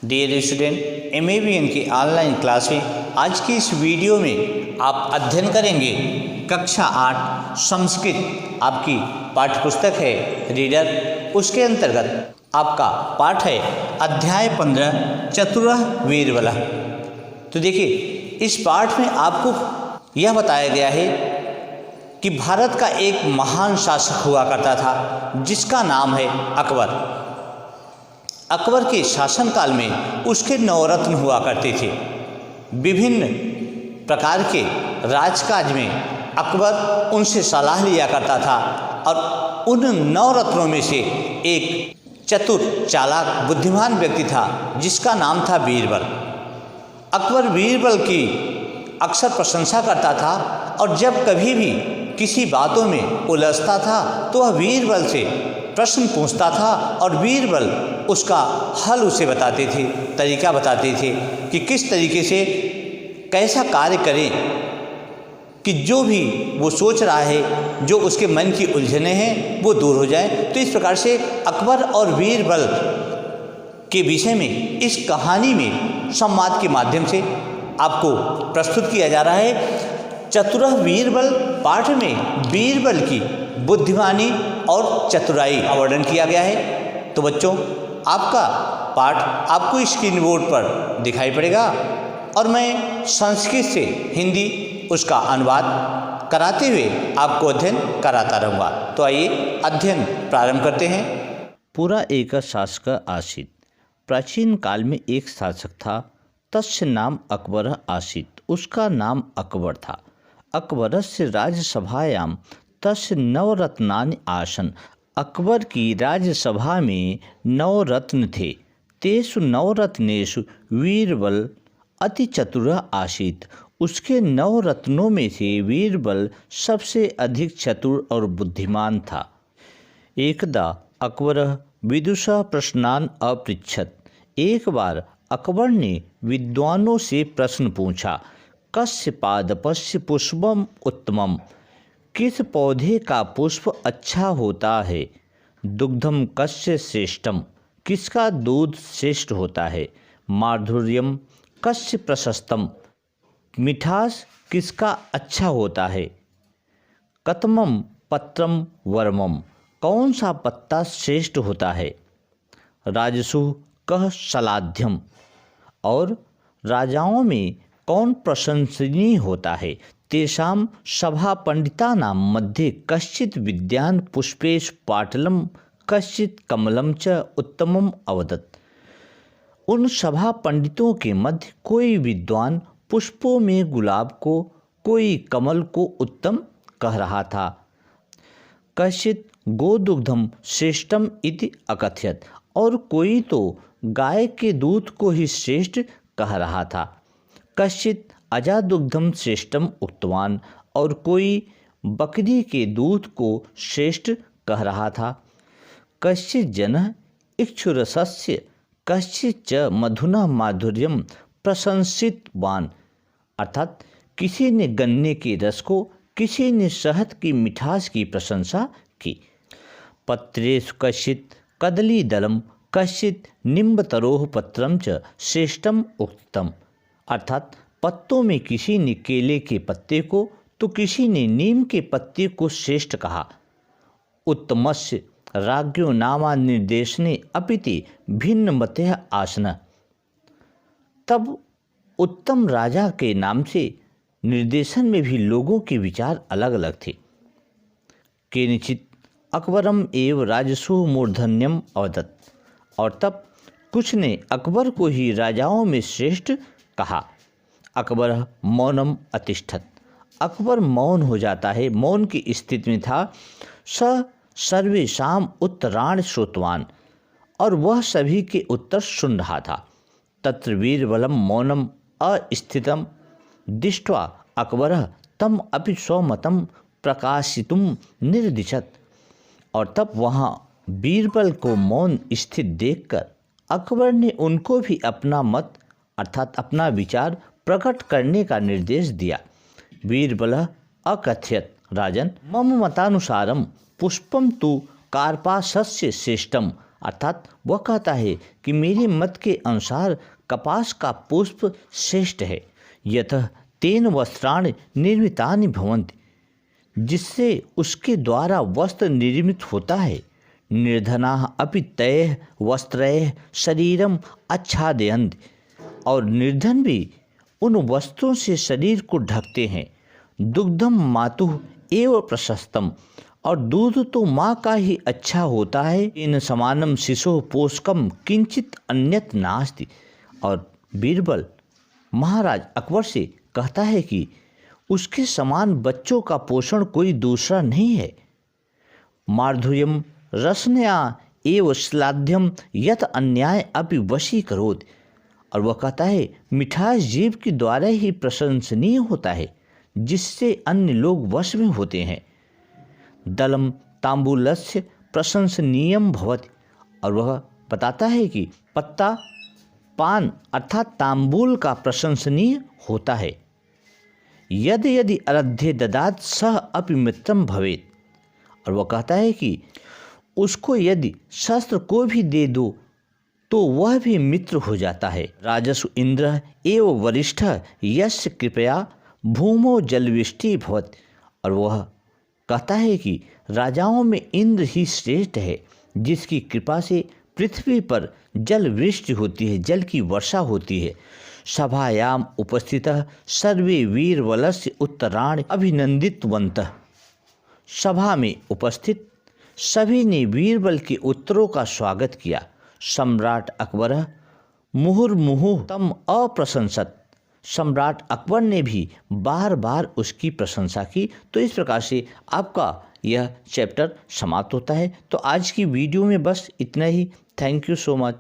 Dear student, MAVN की online class में आज की इस वीडियो में आप अध्ययन करेंगे कक्षा 8 संस्कृत। आपकी पाठ्य पुस्तक है रीडर। उसके अंतर्गत आपका पाठ है अध्याय 15 चतुरः वीरबलः। तो देखिए, इस पाठ में आपको यह बताया गया है कि भारत का एक महान शासक हुआ करता था जिसका नाम है अकबर। अकबर के शासनकाल में उसके नवरत्न हुआ करते थे। विभिन्न प्रकार के राजकाज में अकबर उनसे सलाह लिया करता था और उन नवरत्नों में से एक चतुर, चालाक, बुद्धिमान व्यक्ति था जिसका नाम था बीरबल। अकबर बीरबल की अक्सर प्रशंसा करता था और जब कभी भी किसी बातों में उलझता था तो वह बीरबल से प्रश्न पूछता था और बीरबल उसका हल उसे बताते थे, तरीका बताते थे कि किस तरीके से कैसा कार्य करें कि जो भी वो सोच रहा है, जो उसके मन की उलझने हैं वो दूर हो जाए। तो इस प्रकार से अकबर और बीरबल के विषय में इस कहानी में संवाद के माध्यम से आपको प्रस्तुत किया जा रहा है। चतुरः वीरबल पाठ में बीरबल की बुद्धिमानी और चतुराई का वर्णन किया गया है। तो बच्चों, आपका पाठ आपको स्क्रीन बोर्ड पर दिखाई पड़ेगा और मैं संस्कृत से हिंदी उसका अनुवाद कराते हुए आपको अध्ययन कराता रहूँगा। तो आइए अध्ययन प्रारंभ करते हैं। पुरा एक शासक आसीत्। प्राचीन काल में एक शासक था, तस्य नाम अकबर आसीत्। उसका नाम अकबर था। अकबरस्य राज्यसभायां तस्य नवरत्नानि आसन्। अकबर की राज्यसभा में 9 रत्न थे। तेषु 9 रत्नेषु वीरबल अति चतुरः आसीत्। उसके 9 रत्नों में से वीरबल सबसे अधिक चतुर और बुद्धिमान था। एकदा अकबरः विदुषः प्रश्नान् अपृच्छत्। एक बार अकबर ने विद्वानों से प्रश्न पूछा, कस्य पादपस्य पुष्पम उत्तमम। किस पौधे का पुष्प अच्छा होता है। दुग्धम कस्य श्रेष्ठम। किसका दूध श्रेष्ठ होता है। माधुर्यम कस्य प्रशस्तम। मिठास किसका अच्छा होता है। कतमम पत्रम वर्मम। कौन सा पत्ता श्रेष्ठ होता है। राजसु कः सलाध्यम। और राजाओं में कौन प्रशंसनीय होता है। तेषां सभा पंडितानां मध्ये कश्चित् विद्यान् पुष्पेषु पाटलं कश्चित् कमलं च उत्तमम् अवदत्। उन सभा पंडितों के मध्य कोई विद्वान पुष्पों में गुलाब को, कोई कमल को उत्तम कह रहा था। कश्चित् गोदुग्धम श्रेष्ठम इति अकथयत्। और कोई तो गाय के दूध को ही श्रेष्ठ कह रहा था। कश्चित् अजादुग्धम श्रेष्ठम उक्तवान। और कोई बकरी के दूध को श्रेष्ठ कह रहा था। कश्चित् जनः इक्षुरसस्य कश्चित् च मधुना माधुर्यम प्रशंसितवान। अर्थात किसी ने गन्ने के रस को, किसी ने शहद की मिठास की प्रशंसा की। पत्रेषु कश्चित् कदलीदलम कश्चित् निम्बतरोः पत्रम च श्रेष्ठम उक्तम। अर्थात पत्तों में किसी ने केले के पत्ते को तो किसी ने नीम के पत्ते को श्रेष्ठ कहा। उत्तमस्य राज्ञो नामा निर्देशने अपिति भिन्न मतः आसन। तब उत्तम राजा के नाम से निर्देशन में भी लोगों के विचार अलग अलग थे। केनचित् अकबरम एव राजसु मूर्धन्यम अवदत्। और तब कुछ ने अकबर को ही राजाओं में श्रेष्ठ कहा। अकबर मौनम अतिष्ठत्। अकबर मौन हो जाता है, मौन की स्थिति में था। स सर्वेषां उत्तराणि श्रुतवान। और वह सभी के उत्तर सुन रहा था। तत्र वीरबलम मौनम अस्थितम दृष्ट्वा अकबरः तम अपि स्वमतं प्रकाशितुं निर्दिशत्। और तब वहाँ बीरबल को मौन स्थित देखकर अकबर ने उनको भी अपना मत अर्थात अपना विचार प्रकट करने का निर्देश दिया। बीरबलः अकथयत्, राजन मम मतानुसारम पुष्पम तु कार्पासस्य श्रेष्ठम। अर्थात वह कहता है कि मेरे मत के अनुसार कपास का पुष्प श्रेष्ठ है। यतः तेन वस्त्राणि निर्मितानि भवन्ति, जिससे उसके द्वारा वस्त्र निर्मित होता है। निर्धनाः अपि तैः वस्त्रैः शरीरम आच्छादयन्ति, और निर्धन भी उन वस्त्रों से शरीर को ढकते हैं। दुग्धम मातुः एव प्रशस्तम, और दूध तो माँ का ही अच्छा होता है। इन समानम शिशो पोषकम किंचित अन्यत नास्ति। और बीरबल महाराज अकबर से कहता है कि उसके समान बच्चों का पोषण कोई दूसरा नहीं है। मार्धुर्यम रसनया एव श्लाघ्यम यत अन्याय अपि वशी करोति। और वह कहता है मिठास जीव के द्वारा ही प्रशंसनीय होता है, जिससे अन्य लोग वश में होते हैं। दलम तांबूलस्य प्रशंसनीयम भवति। और वह बताता है कि पत्ता पान अर्थात तांबूल का प्रशंसनीय होता है। यदि यदि अरध्य ददात सह अपि मित्रम भवेत। और वह कहता है कि उसको यदि शस्त्र को भी दे दो तो वह भी मित्र हो जाता है। राजसु इंद्र एव वरिष्ठ यस्य कृपया भूमो जलवृष्टि भवति। और वह कहता है कि राजाओं में इंद्र ही श्रेष्ठ है, जिसकी कृपा से पृथ्वी पर जल वृष्टि होती है, जल की वर्षा होती है। सभायाम उपस्थितः सर्वे वीरबलस्य उत्तराणि अभिनंदितवन्तः। सभा में उपस्थित सभी ने वीरबल के उत्तरों का स्वागत किया। सम्राट अकबर मुहुर्मुहुः तम अप्रशंसत। सम्राट अकबर ने भी बार बार उसकी प्रशंसा की। तो इस प्रकार से आपका यह चैप्टर समाप्त होता है। तो आज की वीडियो में बस इतना ही। Thank you so much.